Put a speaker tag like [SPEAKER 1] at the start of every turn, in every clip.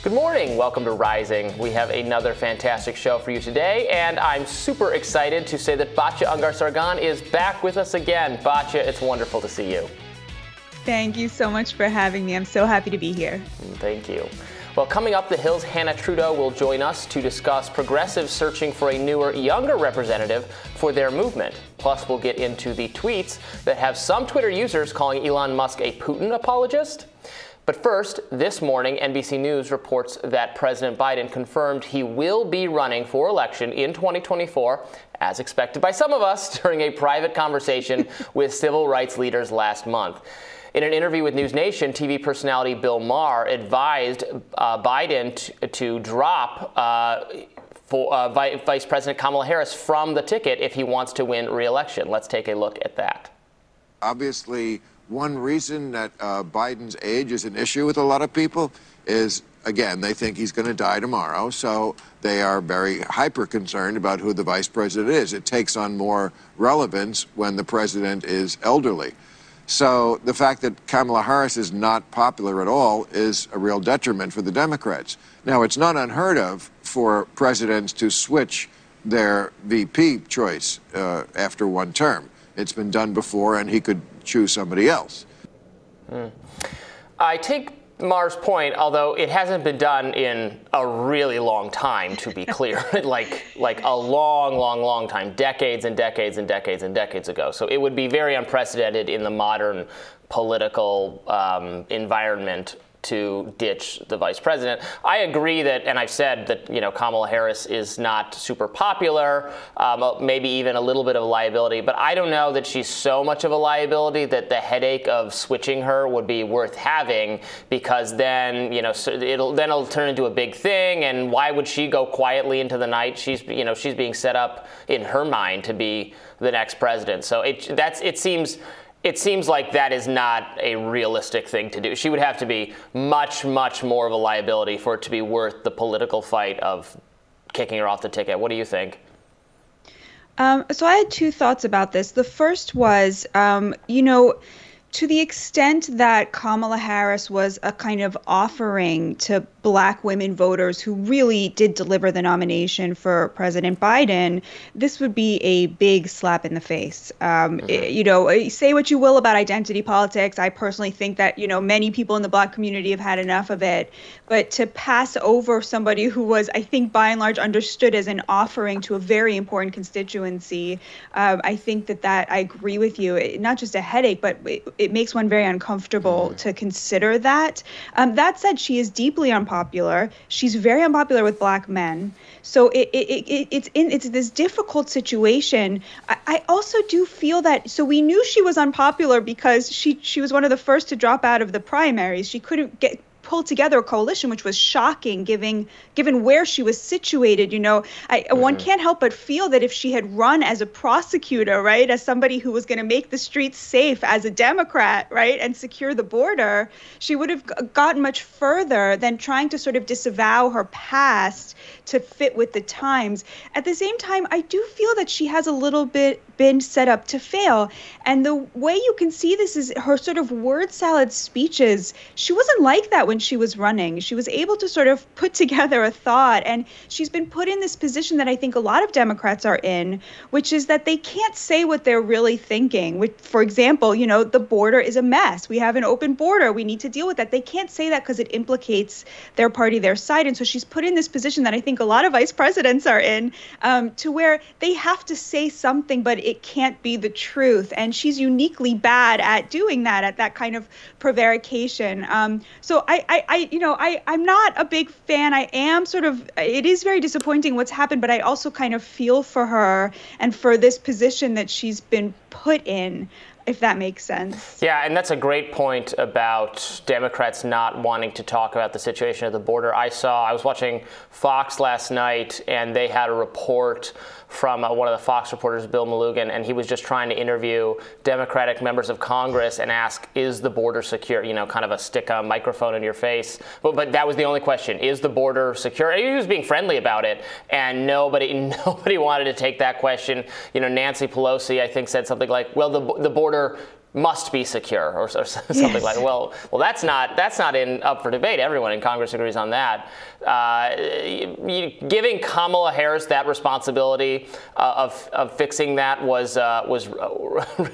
[SPEAKER 1] Good morning. Welcome to Rising. We have another fantastic show for you today, and I'm super excited to say that Batya Ungar-Sargon is back with us again. Batya, it's wonderful to see you.
[SPEAKER 2] Thank you so much for having me. I'm so happy to be here.
[SPEAKER 1] Thank you. Well, coming up, the Hill's Hannah Trudeau will join us to discuss progressives searching for a newer, younger representative for their movement. Plus, we'll get into the tweets that have some Twitter users calling Elon Musk a Putin apologist. But first, this morning, NBC News reports that President Biden confirmed he will be running for election in 2024, as expected by some of us, during a private conversation with civil rights leaders last month. In an interview with News Nation, TV personality Bill Maher advised Biden to drop Vice President Kamala Harris from the ticket if he wants to win re-election. Let's take a look at that.
[SPEAKER 3] Obviously, one reason that Biden's age is an issue with a lot of people is, again, they think he's going to die tomorrow, so they are very hyper-concerned about who the vice president is. It takes on more relevance when the president is elderly. So the fact that Kamala Harris is not popular at all is a real detriment for the Democrats. Now, it's not unheard of for presidents to switch their VP choice after one term. It's been done before, and he could choose somebody else.
[SPEAKER 1] I take Maher's point, although it hasn't been done in a really long time, to be clear, like a long time, decades and decades and decades and decades ago. So it would be very unprecedented in the modern political environment to ditch the vice president. I agree that, and I've said that, Kamala Harris is not super popular, maybe even a little bit of a liability, but I don't know that she's so much of a liability that the headache of switching her would be worth having, because then, it'll turn into a big thing, and why would she go quietly into the night? She's being set up in her mind to be the next president. So it seems like that is not a realistic thing to do. She would have to be much more of a liability for it to be worth the political fight of kicking her off the ticket. What do you think?
[SPEAKER 2] So I had two thoughts about this. The first was, to the extent that Kamala Harris was a kind of offering to Black women voters who really did deliver the nomination for President Biden, this would be a big slap in the face. Say what you will about identity politics. I personally think that, many people in the Black community have had enough of it. But to pass over somebody who was, I think, by and large understood as an offering to a very important constituency, I think that I agree with you. Not just a headache, but it makes one very uncomfortable to consider that. That said, she is deeply unpopular. She's very unpopular with Black men. So it's this difficult situation. I also do feel that, so we knew she was unpopular because she was one of the first to drop out of the primaries. She couldn't pull together a coalition, which was shocking, given where she was situated. One can't help but feel that if she had run as a prosecutor, right, as somebody who was going to make the streets safe as a Democrat, right, and secure the border, she would have gotten much further than trying to sort of disavow her past to fit with the times. At the same time, I do feel that she has a little bit been set up to fail. And the way you can see this is her sort of word salad speeches. She wasn't like that when she was running. She was able to sort of put together a thought. And she's been put in this position that I think a lot of Democrats are in, which is that they can't say what they're really thinking. For example, the border is a mess. We have an open border. We need to deal with that. They can't say that because it implicates their party, their side. And so she's put in this position that I think a lot of vice presidents are in, to where they have to say something, but it can't be the truth. And she's uniquely bad at doing that, at that kind of prevarication. So I'm not a big fan. I am it is very disappointing what's happened, but I also kind of feel for her and for this position that she's been put in, if that makes sense.
[SPEAKER 1] Yeah, and that's a great point about Democrats not wanting to talk about the situation at the border. I was watching Fox last night, and they had a report from one of the Fox reporters, Bill Malugin, and he was just trying to interview Democratic members of Congress and ask, is the border secure? Kind of stick a microphone in your face. But that was the only question. Is the border secure? He was being friendly about it, and nobody wanted to take that question. Nancy Pelosi, I think, said something like, well, the border must be secure or something like that. Well, that's not up for debate. Everyone in Congress agrees on that. Giving Kamala Harris that responsibility of fixing that was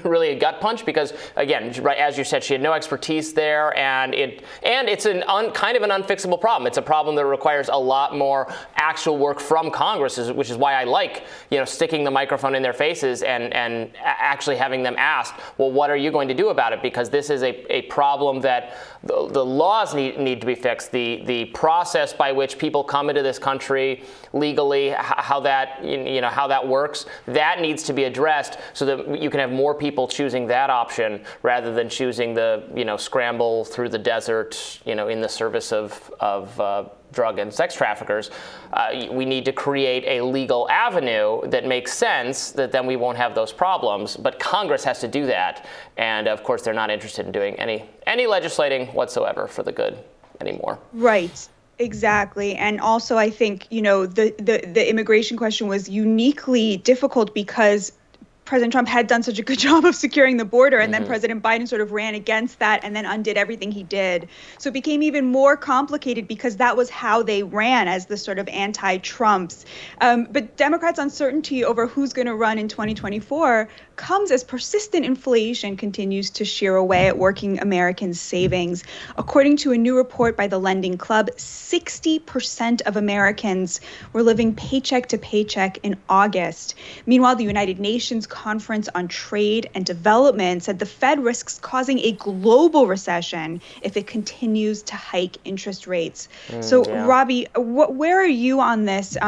[SPEAKER 1] really a gut punch because, again, right as you said, she had no expertise there, and it's kind of an unfixable problem. It's a problem that requires a lot more actual work from Congress, which is why I like sticking the microphone in their faces and actually having them ask, well, what are you going to do about it? Because this is a problem that the laws need to be fixed. The process by which people come into this country legally, how that works, that needs to be addressed so that you can have more people choosing that option rather than choosing the scramble through the desert in the service of drug and sex traffickers. We need to create a legal avenue that makes sense, that then we won't have those problems. But Congress has to do that. And of course, they're not interested in doing any legislating whatsoever for the good anymore.
[SPEAKER 2] Right. Exactly. And also, I think, the immigration question was uniquely difficult because President Trump had done such a good job of securing the border, and then President Biden sort of ran against that and then undid everything he did. So it became even more complicated because that was how they ran, as the sort of anti-Trumps. But Democrats' uncertainty over who's going to run in 2024 comes as persistent inflation continues to shear away at working Americans' savings. According to a new report by the Lending Club, 60% of Americans were living paycheck to paycheck in August. Meanwhile, the United Nations Conference on Trade and Development said the Fed risks causing a global recession if it continues to hike interest rates. Robby, where are you on this?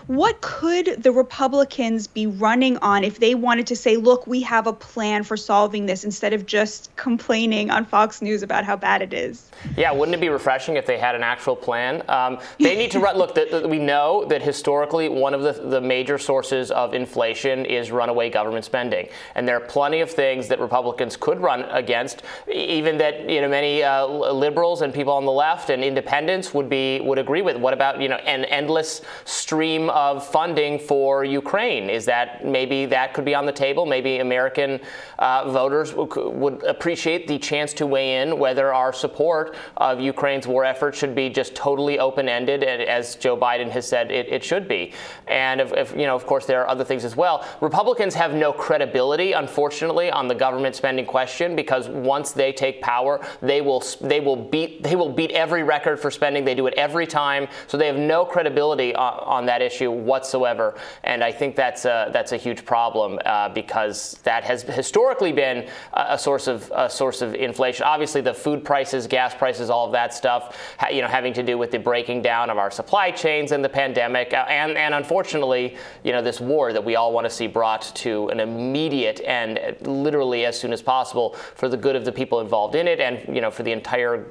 [SPEAKER 2] What could the Republicans be running on if they wanted to say, look, we have a plan for solving this, instead of just complaining on Fox News about how bad it is?
[SPEAKER 1] Yeah, wouldn't it be refreshing if they had an actual plan? They need to run. Look, we know that historically one of the major sources of inflation is runaway government spending, and there are plenty of things that Republicans could run against, even that many liberals and people on the left and independents would agree with. What about an endless stream of funding for Ukraine? Is that maybe that could be on the table? Maybe American voters would appreciate the chance to weigh in whether our support of Ukraine's war effort should be just totally open-ended, as Joe Biden has said it should be. And of course, there are other things as well. Republicans have no credibility, unfortunately, on the government spending question, because once they take power, they will beat every record for spending. They do it every time, so they have no credibility on that issue whatsoever. And I think that's a huge problem because that has historically been a source of inflation. Obviously, the food prices, gas prices, all of that stuff, having to do with the breaking down of our supply chains and the pandemic, and unfortunately, this war that we all want to see brought to an immediate end, literally as soon as possible, for the good of the people involved in it, and for the entire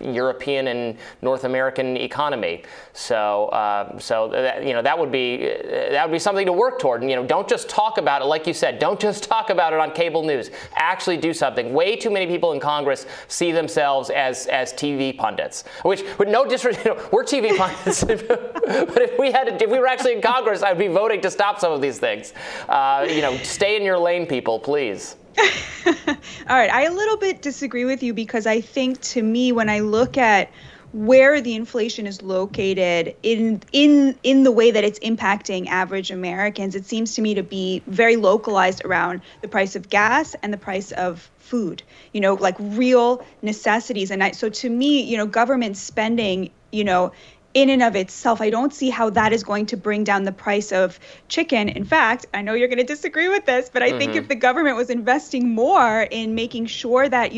[SPEAKER 1] European and North American economy. So that would be something to work toward. And don't just talk about it, like you said. Don't just talk about it on cable news. Actually do something. Way too many people in Congress see themselves as TV pundits. Which, with no disrespect, we're TV pundits. But if we were actually in Congress, I'd be voting to stop some of these things. Stay in your lane, people, please.
[SPEAKER 2] All right. I a little bit disagree with you because I think, to me, when I look at where the inflation is located in the way that it's impacting average Americans, it seems to me to be very localized around the price of gas and the price of food, like real necessities. And so to me, government spending, in and of itself, I don't see how that is going to bring down the price of chicken. In fact, I know you're going to disagree with this, but I think if the government was investing more in making sure that,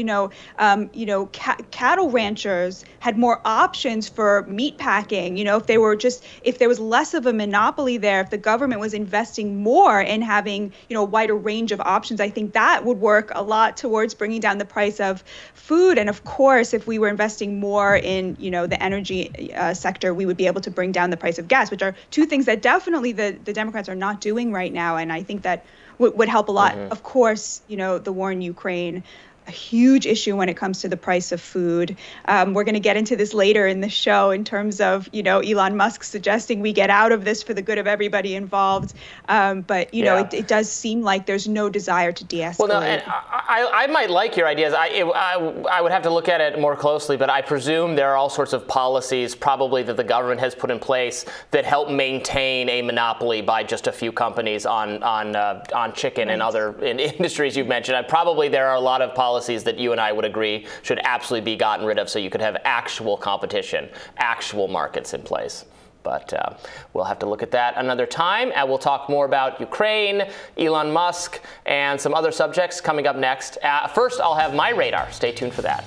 [SPEAKER 2] cattle ranchers had more options for meat packing, if there was less of a monopoly there, if the government was investing more in having, a wider range of options, I think that would work a lot towards bringing down the price of food. And of course, if we were investing more in, the energy sector, we would be able to bring down the price of gas, which are two things that definitely the Democrats are not doing right now. And I think that would help a lot. Of course, the war in Ukraine a huge issue when it comes to the price of food. We're going to get into this later in the show in terms of, Elon Musk suggesting we get out of this for the good of everybody involved. But, it does seem like there's no desire to de-escalate.
[SPEAKER 1] Well, no, and I might like your ideas. I would have to look at it more closely, but I presume there are all sorts of policies probably that the government has put in place that help maintain a monopoly by just a few companies on chicken and other industries you've mentioned. Probably there are a lot of policies that you and I would agree should absolutely be gotten rid of so you could have actual competition, actual markets in place. But we'll have to look at that another time, and we'll talk more about Ukraine, Elon Musk, and some other subjects coming up next. First, I'll have my radar. Stay tuned for that.